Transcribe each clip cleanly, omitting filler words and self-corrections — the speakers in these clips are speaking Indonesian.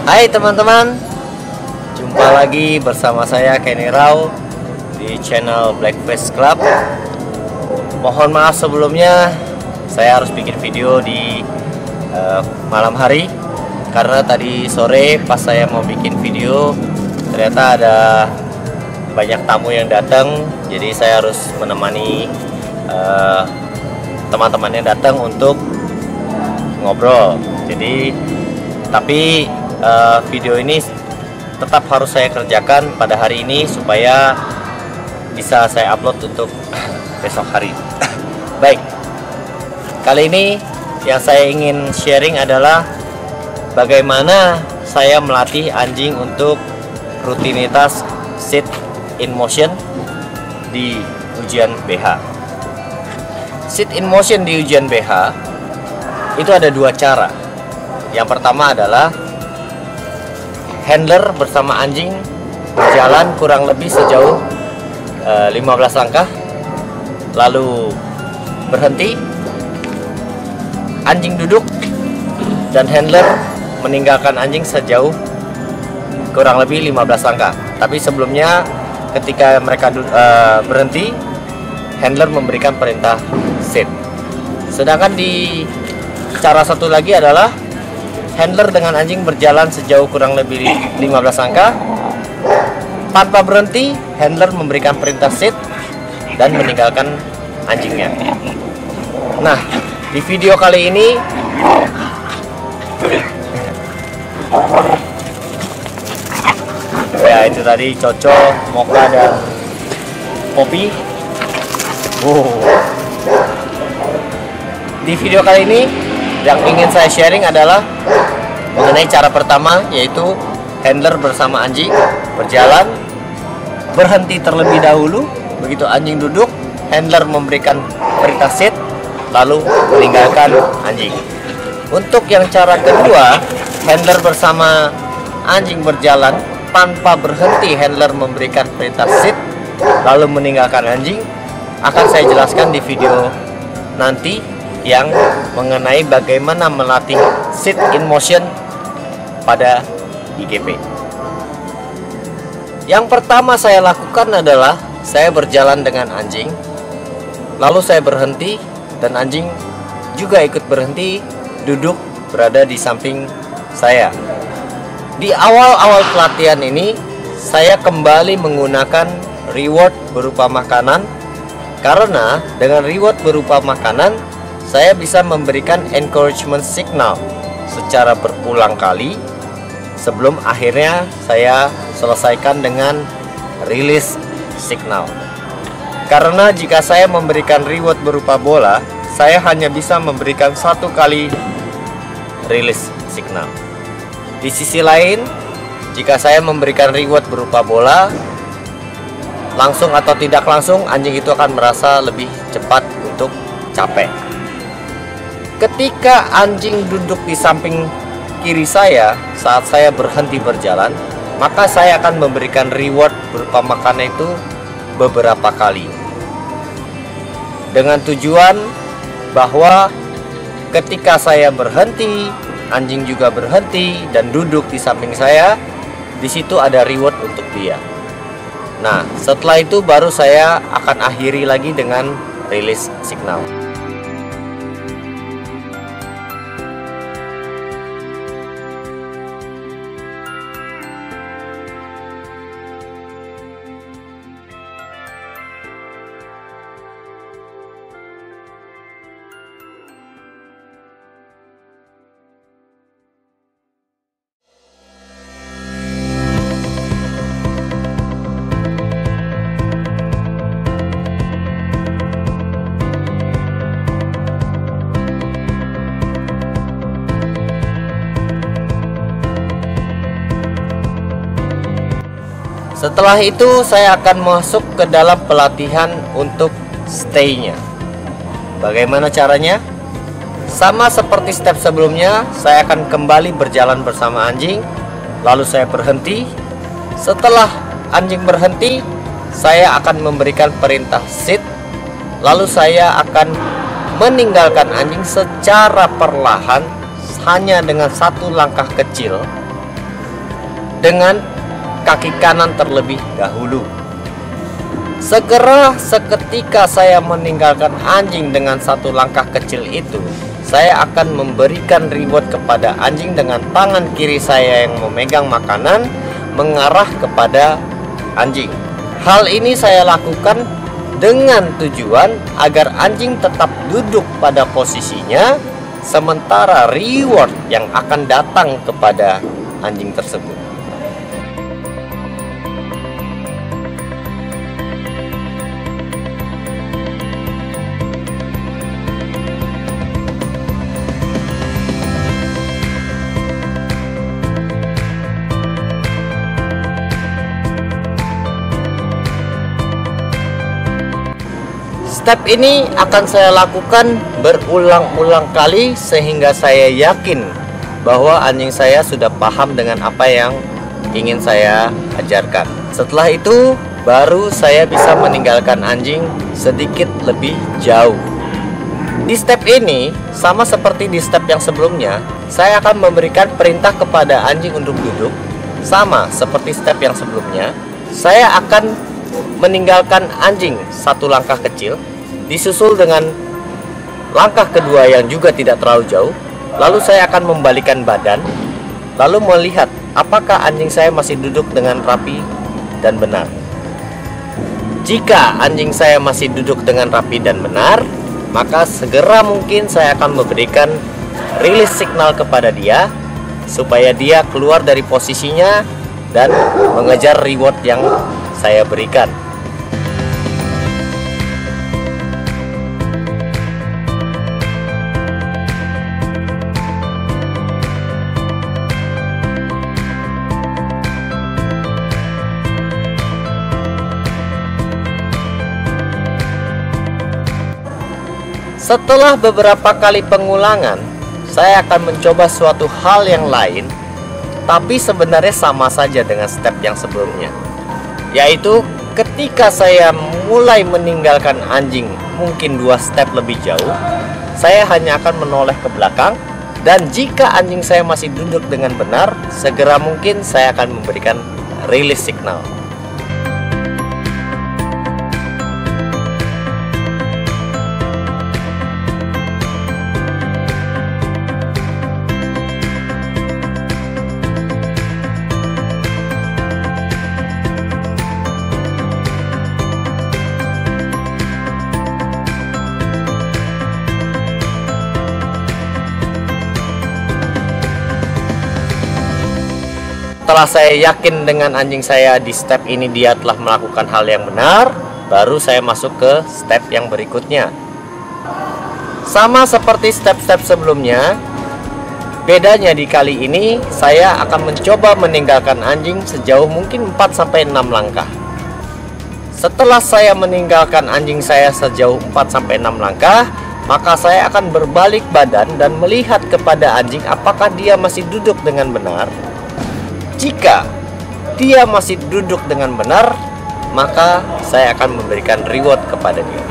Hai teman-teman, jumpa lagi bersama saya Kenny Rao di channel Blackface Club. Mohon maaf sebelumnya, saya harus bikin video di malam hari karena tadi sore pas saya mau bikin video ternyata ada banyak tamu yang datang, jadi saya harus menemani teman-teman yang datang untuk ngobrol. Tapi video ini tetap harus saya kerjakan pada hari ini supaya bisa saya upload untuk besok hari. Baik, kali ini yang saya ingin sharing adalah bagaimana saya melatih anjing untuk rutinitas sit in motion di ujian BH. Sit in motion di ujian BH itu ada dua cara. Yang pertama adalah handler bersama anjing berjalan kurang lebih sejauh 15 langkah, lalu berhenti, anjing duduk, dan handler meninggalkan anjing sejauh kurang lebih 15 langkah. Tapi sebelumnya ketika mereka berhenti, handler memberikan perintah sit. Sedangkan di cara satu lagi adalah handler dengan anjing berjalan sejauh kurang lebih 15 langkah. Tanpa berhenti, handler memberikan perintah sit dan meninggalkan anjingnya. Nah, di video kali ini ya itu tadi Coco, Mocha, dan Poppy. Di video kali ini yang ingin saya sharing adalah mengenai cara pertama, yaitu handler bersama anjing berjalan, berhenti terlebih dahulu. Begitu anjing duduk, handler memberikan perintah sit, lalu meninggalkan anjing. Untuk yang cara kedua, handler bersama anjing berjalan tanpa berhenti, handler memberikan perintah sit lalu meninggalkan anjing, akan saya jelaskan di video nanti yang mengenai bagaimana melatih sit in motion pada IGP. Yang pertama saya lakukan adalah saya berjalan dengan anjing, lalu saya berhenti dan anjing juga ikut berhenti, duduk berada di samping saya. Di awal-awal pelatihan ini saya kembali menggunakan reward berupa makanan, karena dengan reward berupa makanan saya bisa memberikan encouragement signal secara berulang kali sebelum akhirnya saya selesaikan dengan release signal. Karena jika saya memberikan reward berupa bola, saya hanya bisa memberikan satu kali release signal. Di sisi lain, jika saya memberikan reward berupa bola, langsung atau tidak langsung anjing itu akan merasa lebih cepat untuk capek. Ketika anjing duduk di samping kiri saya saat saya berhenti berjalan, maka saya akan memberikan reward berupa makanan itu beberapa kali, dengan tujuan bahwa ketika saya berhenti, anjing juga berhenti dan duduk di samping saya, di situ ada reward untuk dia. Nah, setelah itu baru saya akan akhiri lagi dengan release signal. Setelah itu saya akan masuk ke dalam pelatihan untuk stay-nya. Bagaimana caranya? Sama seperti step sebelumnya, saya akan kembali berjalan bersama anjing, lalu saya berhenti. Setelah anjing berhenti, saya akan memberikan perintah sit, lalu saya akan meninggalkan anjing secara perlahan hanya dengan satu langkah kecil dengan kaki kanan terlebih dahulu. Segera seketika saya meninggalkan anjing dengan satu langkah kecil itu, saya akan memberikan reward kepada anjing dengan tangan kiri saya yang memegang makanan mengarah kepada anjing. Hal ini saya lakukan dengan tujuan agar anjing tetap duduk pada posisinya, sementara reward yang akan datang kepada anjing tersebut. Step ini akan saya lakukan berulang-ulang kali sehingga saya yakin bahwa anjing saya sudah paham dengan apa yang ingin saya ajarkan. Setelah itu baru saya bisa meninggalkan anjing sedikit lebih jauh. Di step ini sama seperti di step yang sebelumnya, saya akan memberikan perintah kepada anjing untuk duduk. Sama seperti step yang sebelumnya, saya akan meninggalkan anjing satu langkah kecil, disusul dengan langkah kedua yang juga tidak terlalu jauh. Lalu saya akan membalikan badan, lalu melihat apakah anjing saya masih duduk dengan rapi dan benar. Jika anjing saya masih duduk dengan rapi dan benar, maka segera mungkin saya akan memberikan rilis signal kepada dia supaya dia keluar dari posisinya dan mengejar reward yang saya berikan. Setelah beberapa kali pengulangan, saya akan mencoba suatu hal yang lain, tapi sebenarnya sama saja dengan step yang sebelumnya, yaitu ketika saya mulai meninggalkan anjing mungkin 2 step lebih jauh, saya hanya akan menoleh ke belakang, dan jika anjing saya masih duduk dengan benar, segera mungkin saya akan memberikan rilis signal. Setelah saya yakin dengan anjing saya di step ini dia telah melakukan hal yang benar, baru saya masuk ke step yang berikutnya. Sama seperti step-step sebelumnya, bedanya di kali ini saya akan mencoba meninggalkan anjing sejauh mungkin 4-6 langkah. Setelah saya meninggalkan anjing saya sejauh 4-6 langkah, maka saya akan berbalik badan dan melihat kepada anjing apakah dia masih duduk dengan benar. Jika dia masih duduk dengan benar, maka saya akan memberikan reward kepada dia.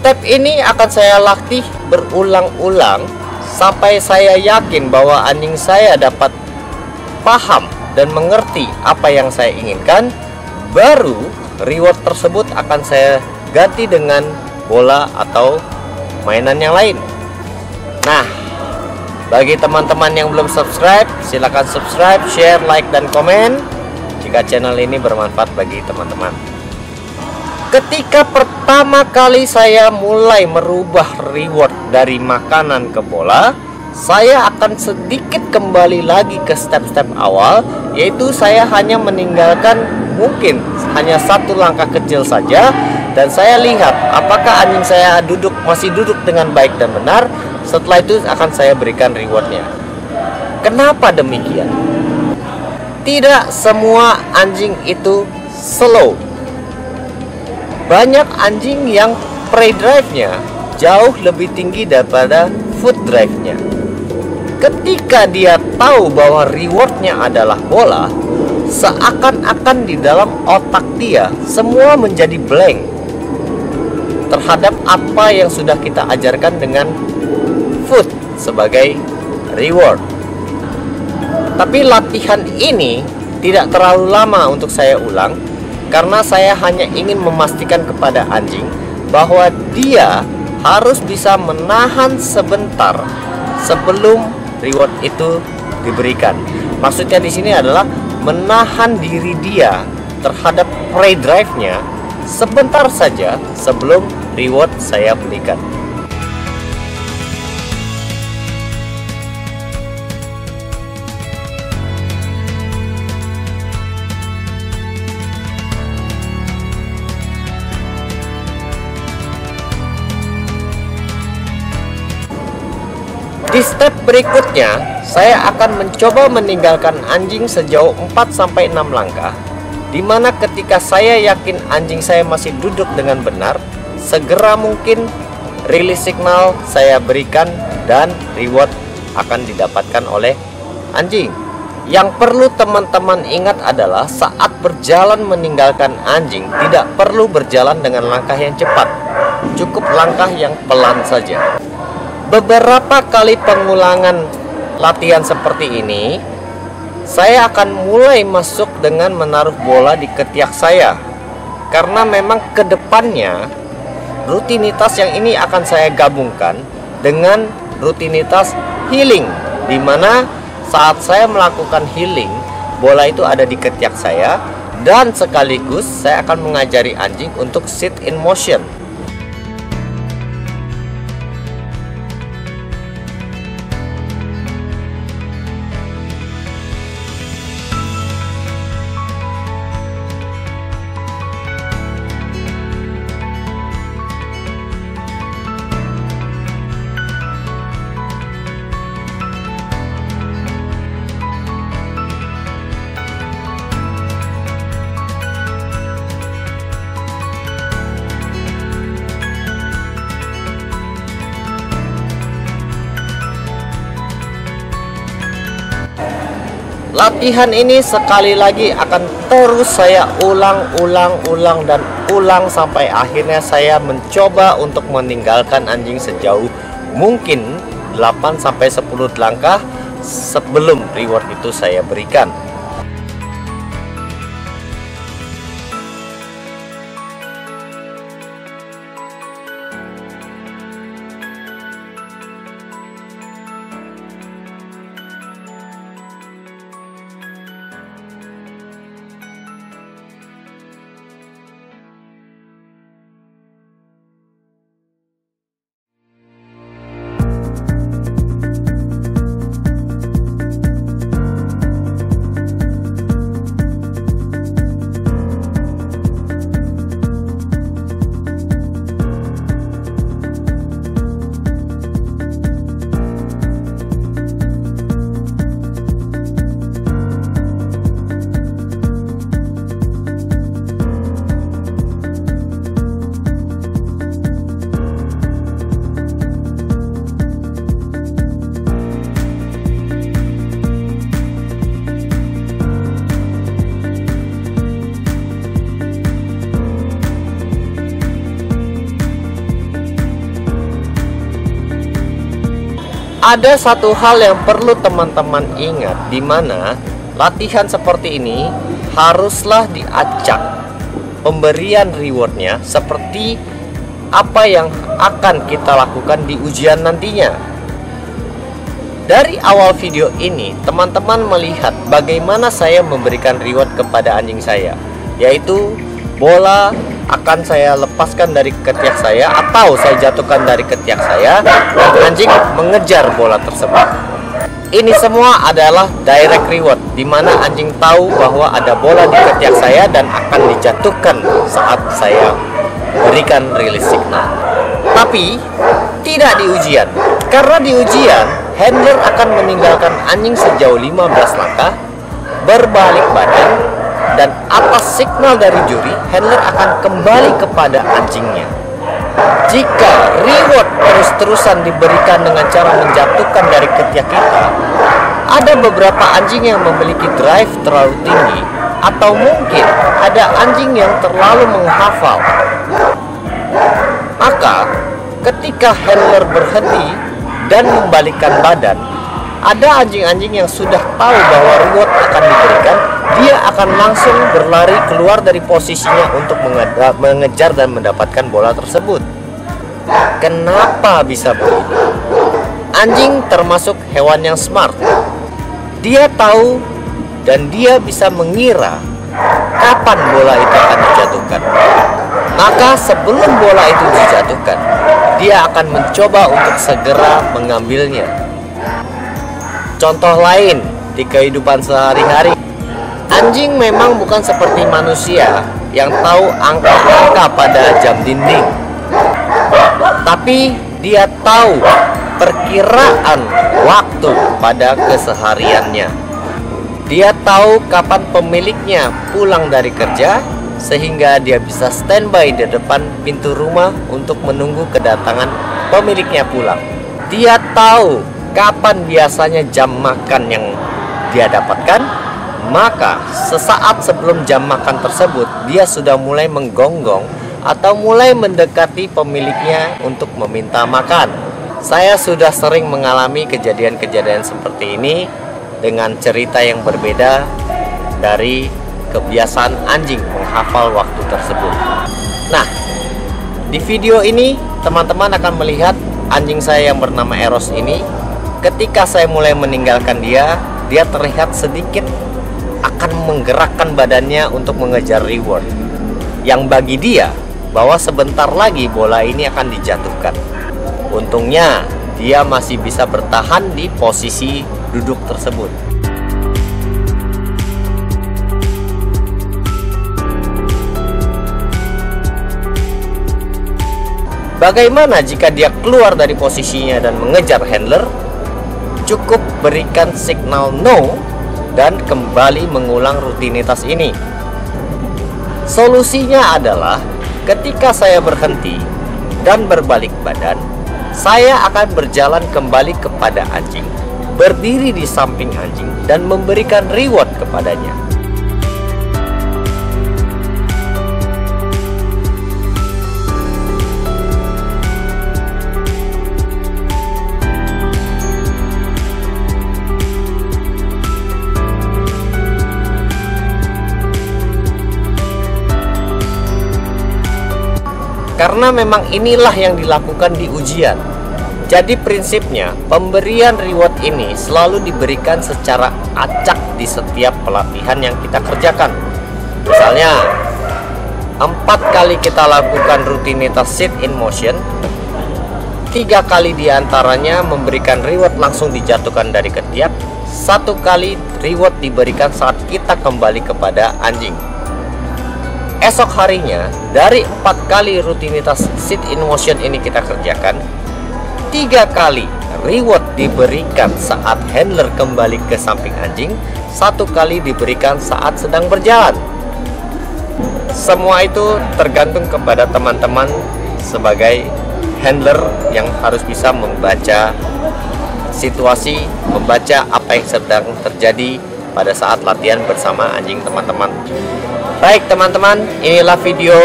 Step ini akan saya latih berulang-ulang sampai saya yakin bahwa anjing saya dapat paham dan mengerti apa yang saya inginkan. Baru reward tersebut akan saya ganti dengan bola atau mainan yang lain. Nah, bagi teman-teman yang belum subscribe, silakan subscribe, share, like, dan komen jika channel ini bermanfaat bagi teman-teman. Ketika pertama kali saya mulai merubah reward dari makanan ke bola, saya akan sedikit kembali lagi ke step-step awal, yaitu saya hanya meninggalkan mungkin hanya 1 langkah kecil saja, dan saya lihat apakah anjing saya masih duduk dengan baik dan benar. Setelah itu akan saya berikan rewardnya. Kenapa demikian? Tidak semua anjing itu slow. banyak anjing yang prey drive-nya jauh lebih tinggi daripada food drive-nya. Ketika dia tahu bahwa reward-nya adalah bola, seakan-akan di dalam otak dia semua menjadi blank terhadap apa yang sudah kita ajarkan dengan food sebagai reward. Tapi latihan ini tidak terlalu lama untuk saya ulang, karena saya hanya ingin memastikan kepada anjing bahwa dia harus bisa menahan sebentar sebelum reward itu diberikan. Maksudnya di sini adalah menahan diri dia terhadap prey drive-nya sebentar saja sebelum reward saya berikan. Di step berikutnya, saya akan mencoba meninggalkan anjing sejauh 4-6 langkah, di mana ketika saya yakin anjing saya masih duduk dengan benar, segera mungkin rilis signal saya berikan dan reward akan didapatkan oleh anjing. Yang perlu teman-teman ingat adalah saat berjalan meninggalkan anjing, tidak perlu berjalan dengan langkah yang cepat, cukup langkah yang pelan saja. Beberapa kali pengulangan latihan seperti ini, saya akan mulai masuk dengan menaruh bola di ketiak saya, karena memang kedepannya rutinitas yang ini akan saya gabungkan dengan rutinitas healing, di mana saat saya melakukan healing, bola itu ada di ketiak saya, dan sekaligus saya akan mengajari anjing untuk sit in motion. Latihan ini sekali lagi akan terus saya ulang dan ulang sampai akhirnya saya mencoba untuk meninggalkan anjing sejauh mungkin 8-10 langkah sebelum reward itu saya berikan. Ada satu hal yang perlu teman-teman ingat, di mana latihan seperti ini haruslah diacak pemberian rewardnya seperti apa yang akan kita lakukan di ujian nantinya. Dari awal video ini, teman-teman melihat bagaimana saya memberikan reward kepada anjing saya, yaitu bola akan saya lepaskan dari ketiak saya atau saya jatuhkan dari ketiak saya dan anjing mengejar bola tersebut. Ini semua adalah direct reward, di mana anjing tahu bahwa ada bola di ketiak saya dan akan dijatuhkan saat saya berikan rilis signal. Tapi tidak di ujian, karena di ujian handler akan meninggalkan anjing sejauh 15 langkah, berbalik badan, dan atas signal dari juri, handler akan kembali kepada anjingnya. Jika reward terus-terusan diberikan dengan cara menjatuhkan dari ketiak kita, ada beberapa anjing yang memiliki drive terlalu tinggi, atau mungkin ada anjing yang terlalu menghafal. Maka ketika handler berhenti dan membalikkan badan, ada anjing-anjing yang sudah tahu bahwa reward akan diberikan, dia akan langsung berlari keluar dari posisinya untuk mengejar dan mendapatkan bola tersebut. Kenapa bisa begini? Anjing termasuk hewan yang smart. Dia tahu dan dia bisa mengira kapan bola itu akan dijatuhkan. Maka sebelum bola itu dijatuhkan, dia akan mencoba untuk segera mengambilnya. Contoh lain di kehidupan sehari-hari, anjing memang bukan seperti manusia yang tahu angka-angka pada jam dinding, tapi dia tahu perkiraan waktu pada kesehariannya. Dia tahu kapan pemiliknya pulang dari kerja, sehingga dia bisa standby di depan pintu rumah untuk menunggu kedatangan pemiliknya pulang. Dia tahu kapan biasanya jam makan yang dia dapatkan, maka sesaat sebelum jam makan tersebut, dia sudah mulai menggonggong atau mulai mendekati pemiliknya untuk meminta makan. Saya sudah sering mengalami kejadian-kejadian seperti ini dengan cerita yang berbeda dari kebiasaan anjing menghafal waktu tersebut. Nah, di video ini teman-teman akan melihat anjing saya yang bernama Eros ini. Ketika saya mulai meninggalkan dia terlihat sedikit akan menggerakkan badannya untuk mengejar reward, yang bagi dia bahwa sebentar lagi bola ini akan dijatuhkan. Untungnya dia masih bisa bertahan di posisi duduk tersebut. Bagaimana jika dia keluar dari posisinya dan mengejar handler? Cukup berikan signal no dan kembali mengulang rutinitas ini. Solusinya adalah ketika saya berhenti dan berbalik badan, saya akan berjalan kembali kepada anjing, berdiri di samping anjing dan memberikan reward kepadanya. Karena memang inilah yang dilakukan di ujian. Jadi prinsipnya pemberian reward ini selalu diberikan secara acak di setiap pelatihan yang kita kerjakan. Misalnya 4 kali kita lakukan rutinitas sit in motion, 3 kali diantaranya memberikan reward langsung dijatuhkan dari ketiak, 1 kali reward diberikan saat kita kembali kepada anjing. Esok harinya, dari 4 kali rutinitas sit in motion ini kita kerjakan, 3 kali reward diberikan saat handler kembali ke samping anjing, 1 kali diberikan saat sedang berjalan. Semua itu tergantung kepada teman-teman sebagai handler yang harus bisa membaca situasi, membaca apa yang sedang terjadi pada saat latihan bersama anjing teman-teman. Baik teman-teman, inilah video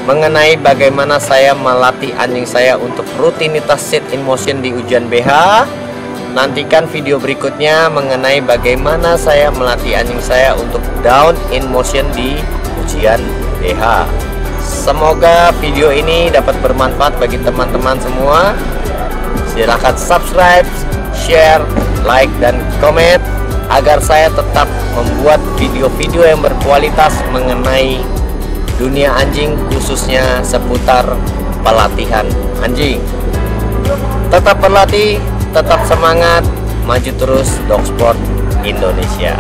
mengenai bagaimana saya melatih anjing saya untuk rutinitas sit in motion di ujian BH. Nantikan video berikutnya mengenai bagaimana saya melatih anjing saya untuk down in motion di ujian BH. Semoga video ini dapat bermanfaat bagi teman-teman semua. Silahkan subscribe, share, like, dan komen agar saya tetap membuat video-video yang berkualitas mengenai dunia anjing, khususnya seputar pelatihan anjing. Tetap berlatih, tetap semangat, maju terus Dog Sport Indonesia.